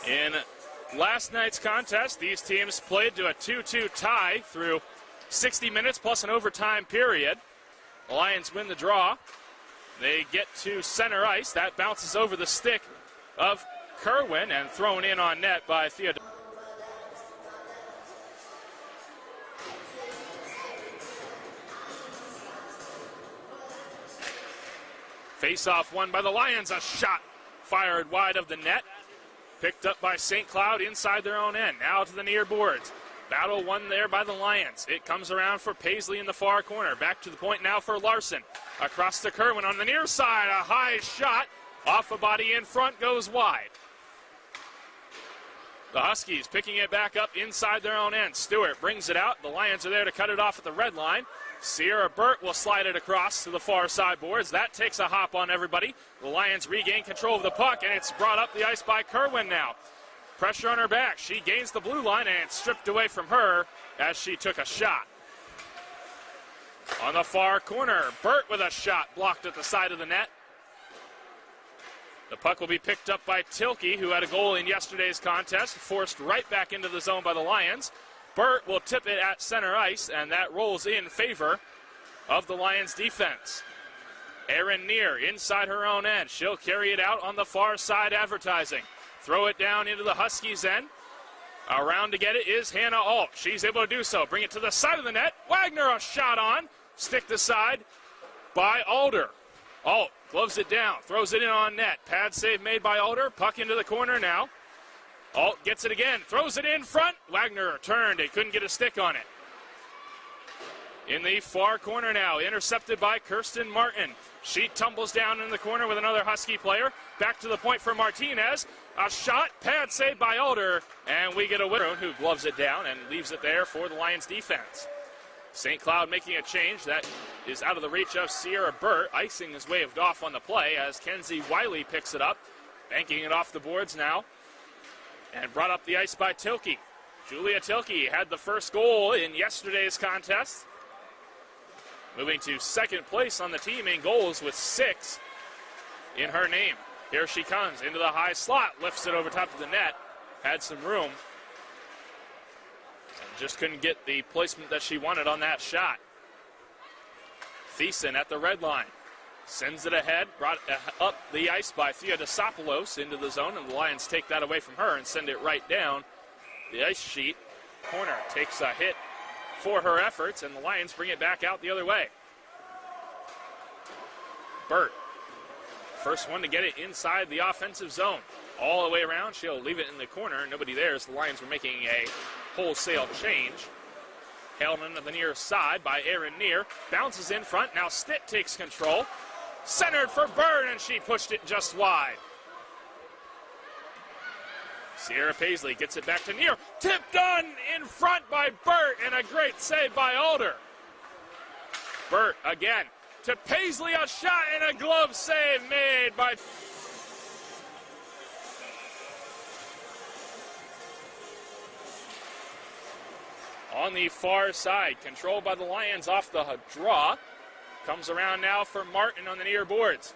In last night's contest, these teams played to a 2-2 tie through 60 minutes plus an overtime period. The Lions win the draw. They get to center ice. That bounces over the stick of Kerwin and thrown in on net by Theodore. Face-off won by the Lions. A shot fired wide of the net. Picked up by St. Cloud inside their own end. Now to the near boards. Battle won there by the Lions. It comes around for Paisley in the far corner. Back to the point now for Larson. Across to Kerwin on the near side. A high shot off a body in front, goes wide. The Huskies picking it back up inside their own end. Stewart brings it out. The Lions are there to cut it off at the red line. Sierra Burt will slide it across to the far side boards. That takes a hop on everybody. The Lions regain control of the puck, and it's brought up the ice by Kerwin now. Pressure on her back. She gains the blue line, and it's stripped away from her as she took a shot. On the far corner, Burt with a shot blocked at the side of the net. The puck will be picked up by Tylke, who had a goal in yesterday's contest, forced right back into the zone by the Lions. Burt will tip it at center ice, and that rolls in favor of the Lions defense. Erin Neer inside her own end. She'll carry it out on the far side advertising. Throw it down into the Huskies' end. Around to get it is Hannah Alt. She's able to do so. Bring it to the side of the net. Wagner a shot on. Sticked aside by Alder. Alt gloves it down. Throws it in on net. Pad save made by Alder. Puck into the corner now. Alt gets it again. Throws it in front. Wagner turned. They couldn't get a stick on it. In the far corner now. Intercepted by Kirsten Martin. She tumbles down in the corner with another Husky player. Back to the point for Martinez. A shot, pad saved by Alder, and we get a winner who gloves it down and leaves it there for the Lions defense. St. Cloud making a change that is out of the reach of Sierra Burt. Icing is waved off on the play as Kenzie Wiley picks it up, banking it off the boards now, and brought up the ice by Tylke. Julia Tylke had the first goal in yesterday's contest, moving to second place on the team in goals with 6 in her name. Here she comes into the high slot, lifts it over top of the net, had some room, and just couldn't get the placement that she wanted on that shot. Thiessen at the red line, sends it ahead, brought up the ice by Theodosopoulos into the zone, and the Lions take that away from her and send it right down the ice sheet. Corner takes a hit for her efforts, and the Lions bring it back out the other way. Burt, first one to get it inside the offensive zone. All the way around, she'll leave it in the corner. Nobody there as the Lions were making a wholesale change. Held into the near side by Erin Neer. Bounces in front, now Stitt takes control. Centered for Burt, and she pushed it just wide. Sierra Paisley gets it back to Neer. Tipped on in front by Burt, and a great save by Alder. Burt again to Paisley, a shot and a glove save made by... On the far side, controlled by the Lions off the draw. Comes around now for Martin on the near boards.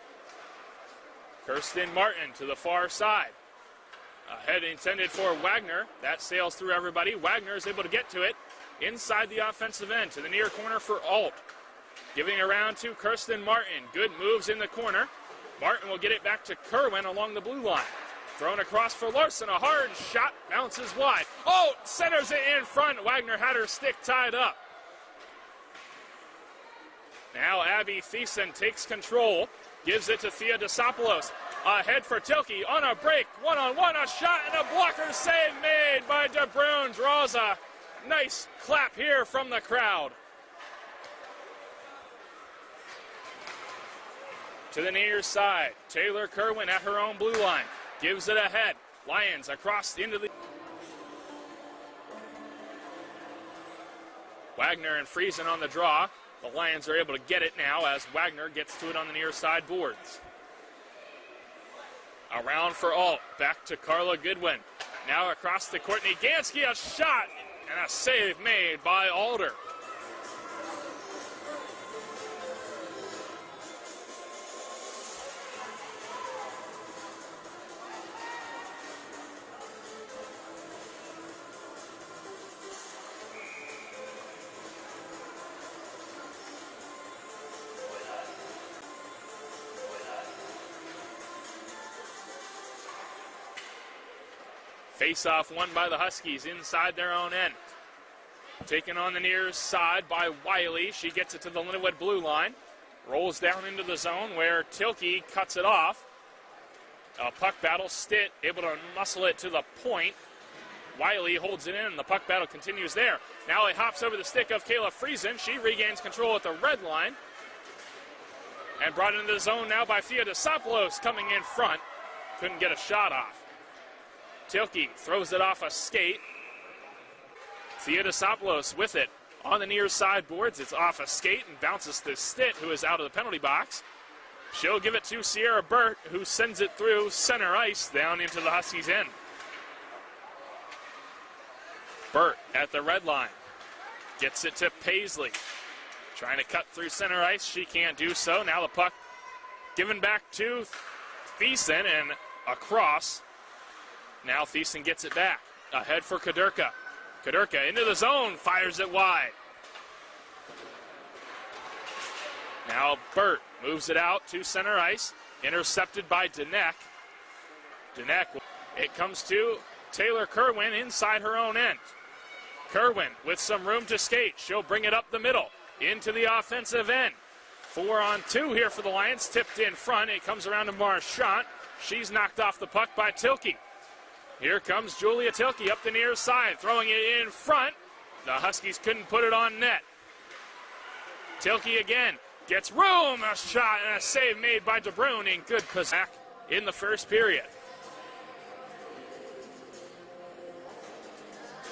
Kirsten Martin to the far side. Ahead intended for Wagner. That sails through everybody. Wagner is able to get to it inside the offensive end to the near corner for Alt. Giving around to Kirsten Martin. Good moves in the corner. Martin will get it back to Kerwin along the blue line. Thrown across for Larson. A hard shot. Bounces wide. Alt centers it in front. Wagner had her stick tied up. Now Abby Thiessen takes control. Gives it to Theodosopoulos. Ahead for Tylke on a break. One-on-one, a shot and a blocker save made by DeBrun. Draws a nice clap here from the crowd. To the near side, Taylor Kerwin at her own blue line. Gives it ahead. Lions across into the... Wagner and Friesen on the draw. The Lions are able to get it now as Wagner gets to it on the near side boards. Around for Alt, back to Carla Goodwin. Now across to Courtney Gansky, a shot and a save made by Alder. Face-off won by the Huskies inside their own end. Taken on the near side by Wiley. She gets it to the Lindenwood blue line. Rolls down into the zone where Tylke cuts it off. A puck battle. Stitt able to muscle it to the point. Wiley holds it in, and the puck battle continues there. Now it hops over the stick of Kayla Friesen. She regains control at the red line. And brought into the zone now by Theodosopoulos coming in front. Couldn't get a shot off. Tylke throws it off a skate. Theodosopoulos with it on the near side boards. It's off a skate and bounces to Stitt, who is out of the penalty box. She'll give it to Sierra Burt, who sends it through center ice down into the Huskies' end. Burt at the red line. Gets it to Paisley. Trying to cut through center ice. She can't do so. Now the puck given back to Thiessen and across. Now Thiessen gets it back. Ahead for Kaderka. Kaderka into the zone. Fires it wide. Now Burt moves it out to center ice. Intercepted by Deneck. Deneck. It comes to Taylor Kerwin inside her own end. Kerwin with some room to skate. She'll bring it up the middle into the offensive end. 4-on-2 here for the Lions. Tipped in front. It comes around to Marchant. She's knocked off the puck by Tylke. Here comes Julia Tylke up the near side, throwing it in front. The Huskies couldn't put it on net. Tylke again gets room. A shot and a save made by DeBrun in good position in the first period.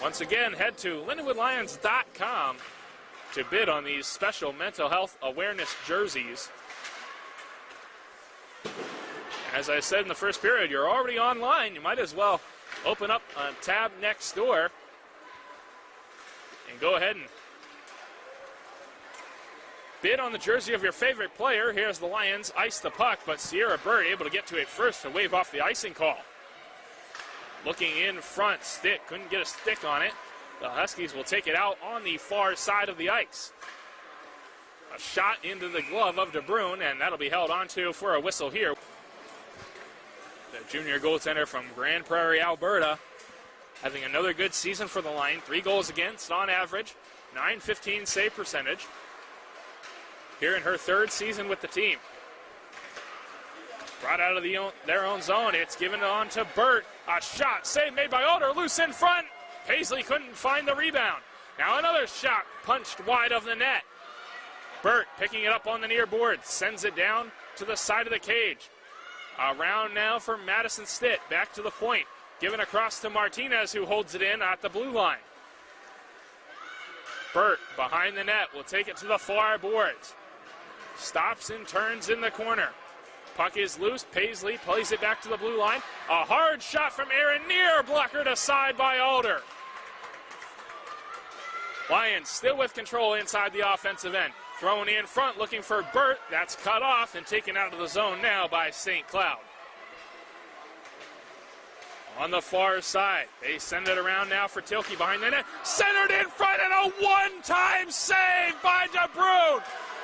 Once again, head to lindenwoodlions.com to bid on these special mental health awareness jerseys. As I said in the first period, you're already online. You might as well open up a tab next door and go ahead and bid on the jersey of your favorite player. Here's the Lions ice the puck, but Sierra Burt able to get to it first to wave off the icing call. Looking in front, Stitt couldn't get a stick on it. The Huskies will take it out on the far side of the ice. A shot into the glove of DeBrun, and that'll be held onto for a whistle here. The junior goaltender from Grand Prairie, Alberta, having another good season for the line. 3 goals against on average, .915 save percentage. Here in her 3rd season with the team. Brought out of their own zone. It's given on to Burt. A shot, save made by Alder, loose in front. Paisley couldn't find the rebound. Now another shot punched wide of the net. Burt picking it up on the near board, sends it down to the side of the cage. Around now for Madison Stitt, back to the point. Given across to Martinez, who holds it in at the blue line. Burt behind the net will take it to the far boards. Stops and turns in the corner. Puck is loose. Paisley plays it back to the blue line. A hard shot from Aaron Neer, blockered aside by Alder. Lions still with control inside the offensive end. Thrown in front, looking for Burt. That's cut off and taken out of the zone now by St. Cloud. On the far side, they send it around now for Tylke behind the net. Centered in front and a one-time save by DeBrun.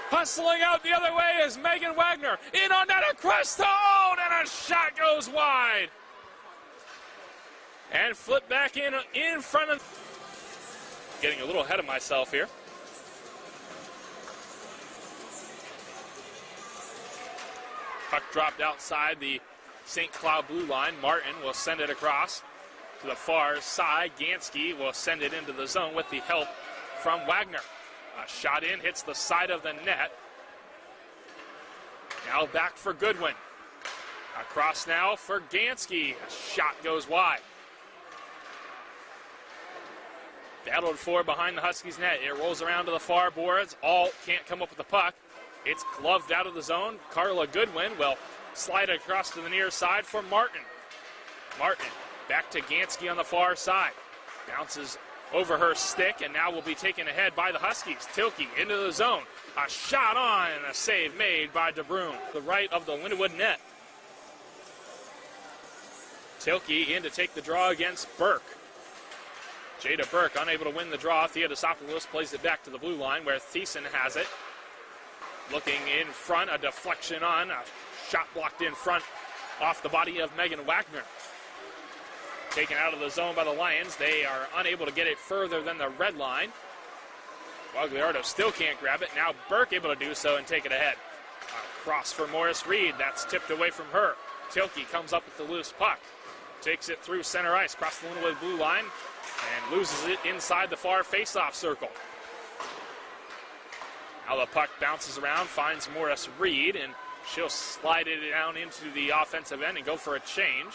Hustling out the other way is Megan Wagner. In on net, across the own, and a shot goes wide. And flip back in front of... Getting a little ahead of myself here. Puck dropped outside the St. Cloud blue line. Martin will send it across to the far side. Gansky will send it into the zone with the help from Wagner. A shot in, hits the side of the net. Now back for Goodwin. Across now for Gansky. A shot goes wide. Battled for behind the Huskies net. It rolls around to the far boards. Alt can't come up with the puck. It's gloved out of the zone. Carla Goodwin will slide it across to the near side for Martin. Martin back to Gansky on the far side. Bounces over her stick, and now will be taken ahead by the Huskies. Tylke into the zone. A shot on and a save made by DeBrun, the right of the Lindenwood net. Tylke in to take the draw against Burke. Jada Burke unable to win the draw. Theodosopoulos plays it back to the blue line where Thiessen has it. Looking in front, a deflection on, a shot blocked in front off the body of Megan Wagner. taken out of the zone by the Lions. They are unable to get it further than the red line. Guagliardo still can't grab it. Now Burke able to do so and take it ahead. Cross for Morris Reed. That's tipped away from her. Tylke comes up with the loose puck. Takes it through center ice, across the Linwood blue line, and loses it inside the far face-off circle. Now the puck bounces around, finds Morris Reed, and she'll slide it down into the offensive end and go for a change.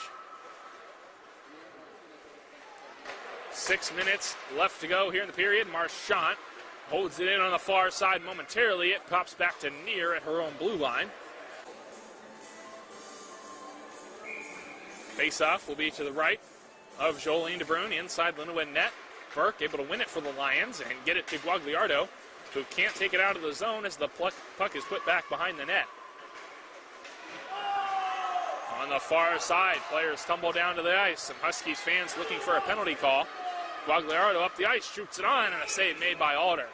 6 minutes left to go here in the period. Marchant holds it in on the far side momentarily. It pops back to near at her own blue line. Face-off will be to the right of Jolene DeBrun inside Linwood net. Burke able to win it for the Lions and get it to Guagliardo, who can't take it out of the zone as the puck is put back behind the net. On the far side, players tumble down to the ice. Some Huskies fans looking for a penalty call. Guagliardo up the ice, shoots it on, and a save made by Alder.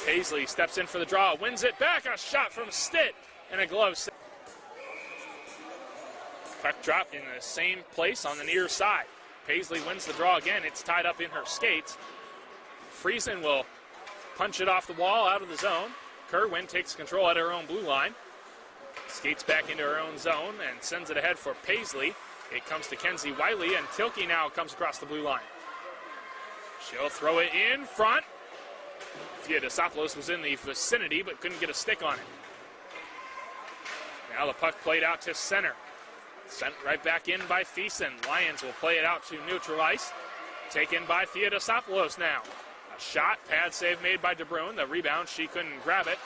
Paisley steps in for the draw, wins it back, a shot from Stitt, and a glove save. Puck dropped in the same place on the near side. Paisley wins the draw again. It's tied up in her skates. Friesen will punch it off the wall out of the zone. Kerwin takes control at her own blue line. Skates back into her own zone and sends it ahead for Paisley. It comes to Kenzie Wiley, and Tylke now comes across the blue line. She'll throw it in front. Theodosopoulos was in the vicinity but couldn't get a stick on it. Now the puck played out to center. Sent right back in by Thiessen. Lions will play it out to neutral ice. Taken by Theodosopoulos now. A shot, pad save made by DeBrun. The rebound, she couldn't grab it.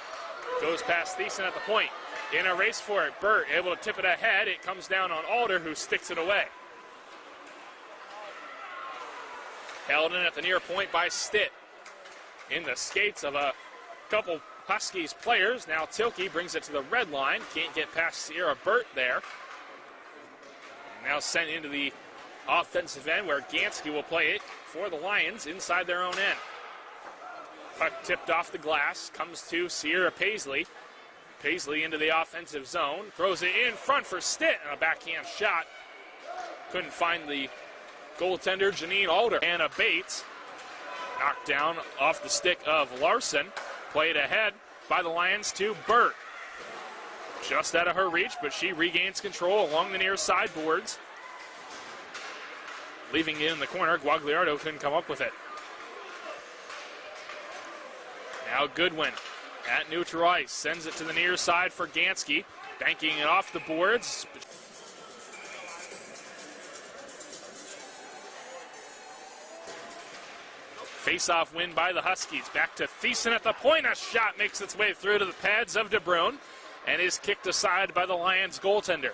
Goes past Thiessen at the point. In a race for it, Burt able to tip it ahead. It comes down on Alder, who sticks it away. Held in at the near point by Stitt. In the skates of a couple Huskies players. Now Tylke brings it to the red line. Can't get past Sierra Burt there. Now sent into the offensive end where Gansky will play it for the Lions inside their own end. Puck tipped off the glass, comes to Sierra Paisley. Paisley into the offensive zone, throws it in front for Stitt, and a backhand shot. Couldn't find the goaltender, Janine Alder. Anna Bates knocked down off the stick of Larson. Played ahead by the Lions to Burt. Just out of her reach, but she regains control along the near side boards. Leaving it in the corner, Guagliardo couldn't come up with it. Now Goodwin at neutral ice, sends it to the near side for Gansky, banking it off the boards. Face-off win by the Huskies. Back to Thiessen at the point. A shot makes its way through to the pads of DeBrun and is kicked aside by the Lions goaltender.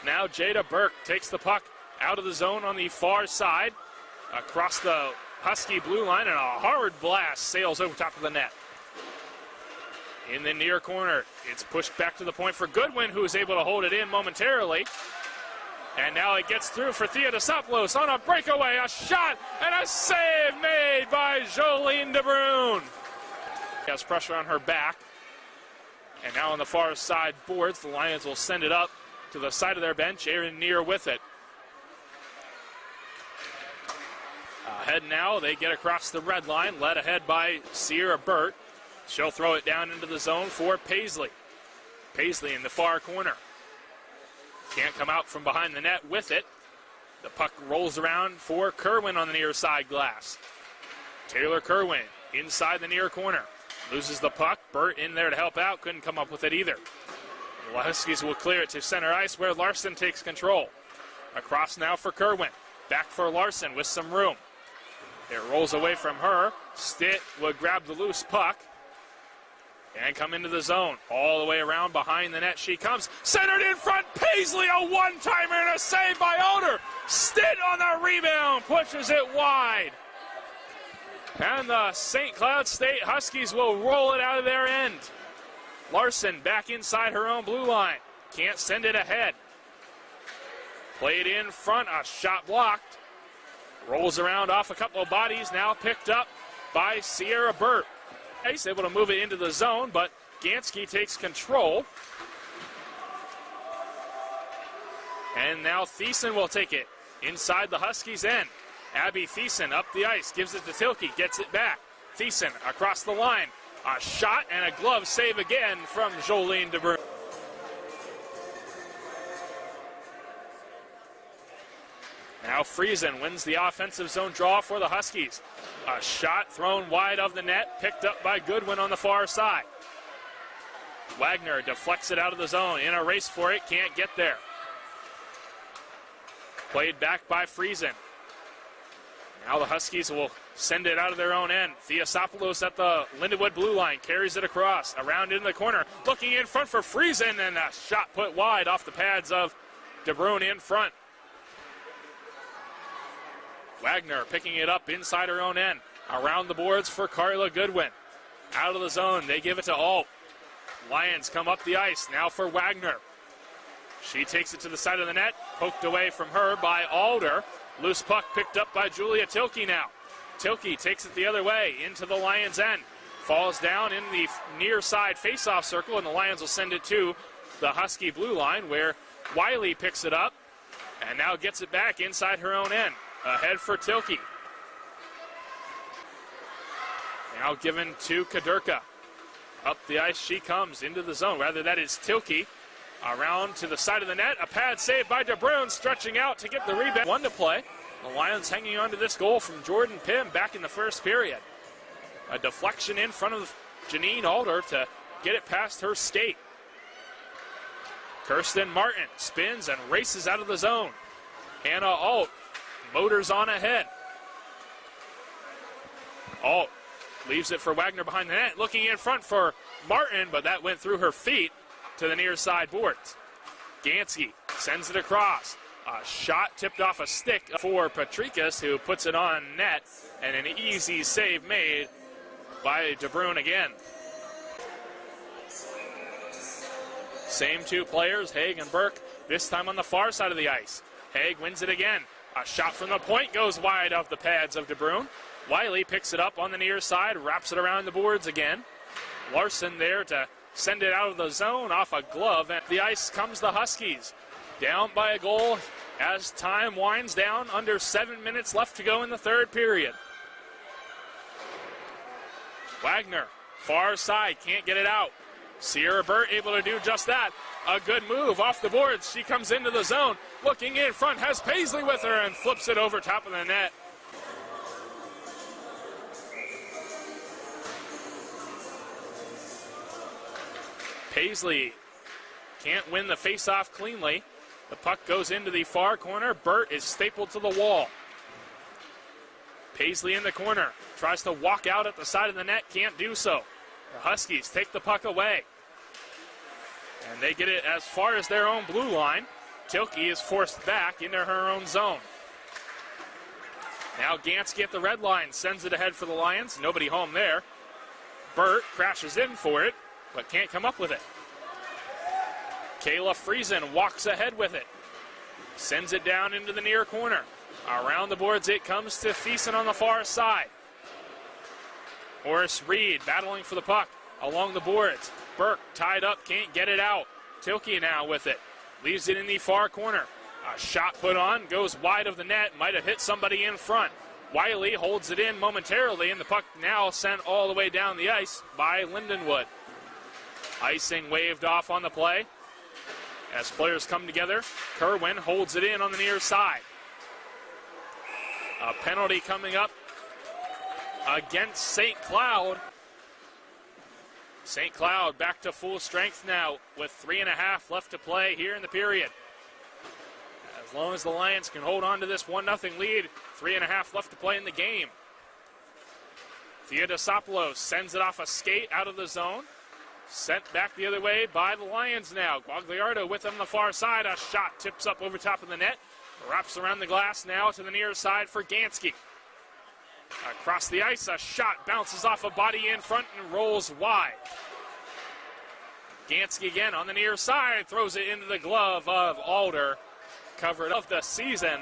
Now Jada Burke takes the puck out of the zone on the far side, across the Husky blue line, and a hard blast sails over top of the net. In the near corner, it's pushed back to the point for Goodwin, who is able to hold it in momentarily. And now it gets through for Theodosopoulos on a breakaway, a shot, and a save made by Jolene DeBrun. Has pressure on her back. And now on the far side boards, the Lions will send it up to the side of their bench. Aaron Neer with it. Ahead now, they get across the red line, led ahead by Sierra Burt. She'll throw it down into the zone for Paisley. Paisley in the far corner. Can't come out from behind the net with it. The puck rolls around for Kerwin on the near side glass. Taylor Kerwin inside the near corner. Loses the puck. Burt in there to help out. Couldn't come up with it either. The Huskies will clear it to center ice where Larson takes control. Across now for Kerwin. Back for Larson with some room. It rolls away from her. Stitt would grab the loose puck and come into the zone. All the way around behind the net she comes. Centered in front. Paisley, a one-timer and a save by Alder. Stitt on the rebound. Pushes it wide. And the St. Cloud State Huskies will roll it out of their end. Larson back inside her own blue line. Can't send it ahead. Played in front. A shot blocked. Rolls around off a couple of bodies. Now picked up by Sierra Burt. Able to move it into the zone, but Gansky takes control. And now Thiessen will take it inside the Huskies' end. Abby Thiessen up the ice, gives it to Tylke, gets it back. Thiessen across the line. A shot and a glove save again from Jolene DeBruyne. Now Friesen wins the offensive zone draw for the Huskies. A shot thrown wide of the net, picked up by Goodwin on the far side. Wagner deflects it out of the zone, in a race for it, can't get there. Played back by Friesen. Now the Huskies will send it out of their own end. Theosopoulos at the Lindenwood blue line, carries it across, around into the corner, looking in front for Friesen, and a shot put wide off the pads of DeBruyne in front. Wagner picking it up inside her own end. Around the boards for Carla Goodwin. Out of the zone, they give it to Alt. Lions come up the ice, now for Wagner. She takes it to the side of the net, poked away from her by Alder. Loose puck picked up by Julia Tylke now. Tylke takes it the other way into the Lions' end. Falls down in the near side faceoff circle, and the Lions will send it to the Husky blue line, where Wiley picks it up and now gets it back inside her own end. Ahead for Tylke. Now given to Kadurka. Up the ice she comes into the zone. Rather, that is Tylke. Around to the side of the net. A pad save by DeBruyne, stretching out to get the rebound. One to play. The Lions hanging on to this goal from Jordan Pym back in the first period. A deflection in front of Janine Alder to get it past her skate. Kirsten Martin spins and races out of the zone. Hannah Alt motors on ahead. Alt leaves it for Wagner behind the net, looking in front for Martin, but that went through her feet to the near side boards. Gansky sends it across. A shot tipped off a stick for Patrikas, who puts it on net, and an easy save made by DeBruyne again. Same two players, Haig and Burke, this time on the far side of the ice. Haig wins it again. A shot from the point goes wide off the pads of DeBruyne. Wiley picks it up on the near side, wraps it around the boards again. Larson there to send it out of the zone off a glove. And the ice comes the Huskies. Down by a goal as time winds down. Under 7 minutes left to go in the third period. Wagner, far side, can't get it out. Sierra Burt able to do just that. A good move off the boards. She comes into the zone. Looking in front, has Paisley with her and flips it over top of the net. Paisley can't win the faceoff cleanly. The puck goes into the far corner. Burt is stapled to the wall. Paisley in the corner. Tries to walk out at the side of the net. Can't do so. The Huskies take the puck away. And they get it as far as their own blue line. Tylke is forced back into her own zone. Now Gansky at the red line sends it ahead for the Lions. Nobody home there. Burt crashes in for it, but can't come up with it. Kayla Friesen walks ahead with it. Sends it down into the near corner. Around the boards it comes to Thiessen on the far side. Horace Reed battling for the puck along the boards. Burke tied up, can't get it out. Tylke now with it. Leaves it in the far corner. A shot put on, goes wide of the net, might have hit somebody in front. Wiley holds it in momentarily, and the puck now sent all the way down the ice by Lindenwood. Icing waved off on the play. As players come together, Kerwin holds it in on the near side. A penalty coming up against St. Cloud. St. Cloud back to full strength now with 3.5 left to play here in the period. As long as the Lions can hold on to this 1-0 lead, 3.5 left to play in the game. Theodosopoulos sends it off a skate out of the zone. Sent back the other way by the Lions now. Guagliardo with them on the far side. A shot tips up over top of the net. Wraps around the glass now to the near side for Gansky. Across the ice, a shot bounces off a body in front and rolls wide. Gansky again on the near side, throws it into the glove of Alder. Covered of the season.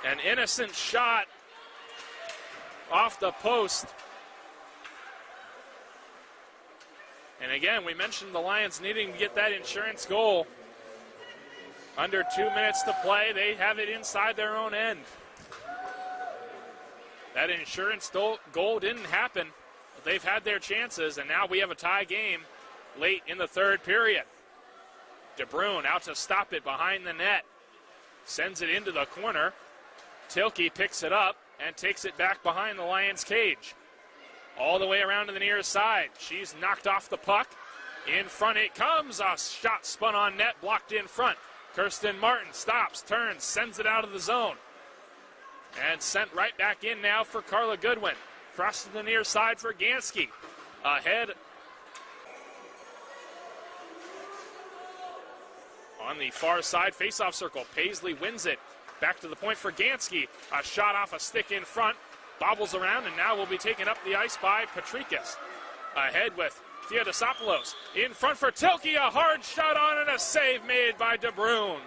An innocent shot off the post And again, we mentioned the Lions needing to get that insurance goal. Under 2 minutes to play, they have it inside their own end. That insurance goal didn't happen, but they've had their chances, and now we have a tie game late in the third period. DeBruyne out to stop it behind the net. Sends it into the corner. Tylke picks it up and takes it back behind the Lions' cage. All the way around to the near side. She's knocked off the puck. In front it comes. A shot spun on net, blocked in front. Kirsten Martin stops, turns, sends it out of the zone. And sent right back in now for Carla Goodwin. Cross to the near side for Gansky. Ahead on the far side face-off circle. Paisley wins it. Back to the point for Gansky. A shot off a stick in front. Bobbles around and now will be taken up the ice by Patrikas. Ahead with Theodosopoulos. In front for Tylke. A hard shot on and a save made by DeBruyne.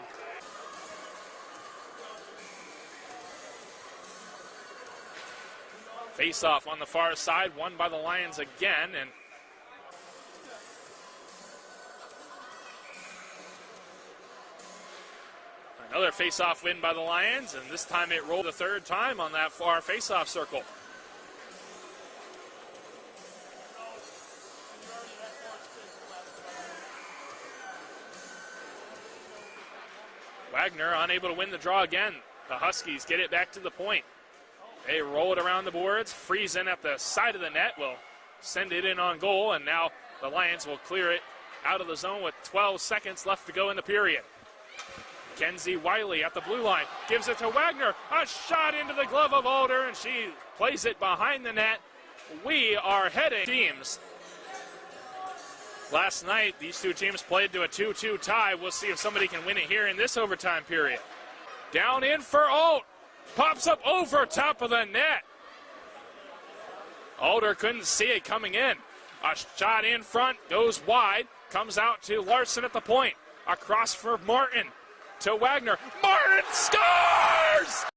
Face-off on the far side, won by the Lions again, and another face-off win by the Lions, and this time it rolled the third time on that far face-off circle. Wagner unable to win the draw again. The Huskies get it back to the point. They roll it around the boards. Friesen at the side of the net will send it in on goal, and now the Lions will clear it out of the zone with 12 seconds left to go in the period. Kenzie Wiley at the blue line gives it to Wagner. A shot into the glove of Alder, and she plays it behind the net. We are heading teams. Last night, these two teams played to a 2-2 tie. We'll see if somebody can win it here in this overtime period. Down in for Alt. Pops up over top of the net. Alder couldn't see it coming in. A shot in front, goes wide, comes out to Larson at the point. Across for Martin to Wagner. Martin scores!